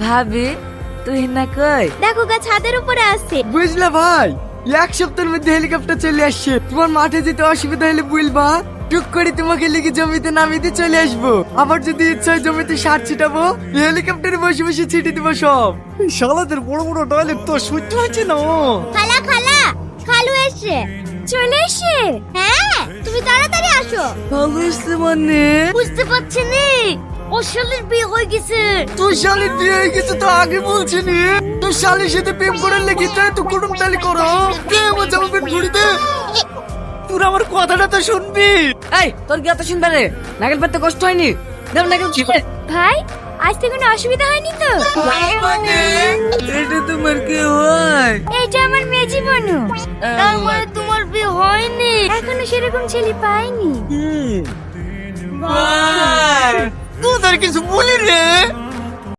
ভাবি তুই না কই? দেখো গা ছাদের উপরে আসছে। বুঝলা ভাই, এক সপ্তাহের মধ্যে হেলিকপ্টার চলে আসছে। তোমার মাঠে যেতে অসুবিধা হলে বলবা, টুক করে তোমাকে লিখে জমিতে নামিয়ে চলে আসবো। আবার যদি ইচ্ছা হয় জমিতে সার ছিটাবো, হেলিকপ্টারে বসে বসে ছিটে দিবো সব। শালাদের বড় বড় টয়লেট তো সহ্য হচ্ছে না। খালা খালা, খালু এসে চলে এসে। হ্যাঁ তুমি তাড়াতাড়ি আসো। বুঝতে মানে বুঝতে পারছি নি, ও শালির বিয়ে হয়ে গেছে। তোর শালির বিয়ে হয়ে গেছে তো আগে বলছিনি? তোর শালির সাথে প্রেম করার লেগে তো কুটুম তালি করো। কে আমার জামা প্যান্ট ঘুরি দে। তোর আমার কথাটা তো শুনবি। এই তোর কি এত শুনবে রে? নাগেল পেতে কষ্ট হয়নি? দেব নাগেল কি? ভাই আসতে কোনো অসুবিধা হয়নি তো? এটা তোমার কি হয়? এইটা আমার মেজি বানু। তার মানে তোমার বিয়ে হয়নি? এখনো সেরকম ছেলে পাইনি। তোদের কিছু বলি রে।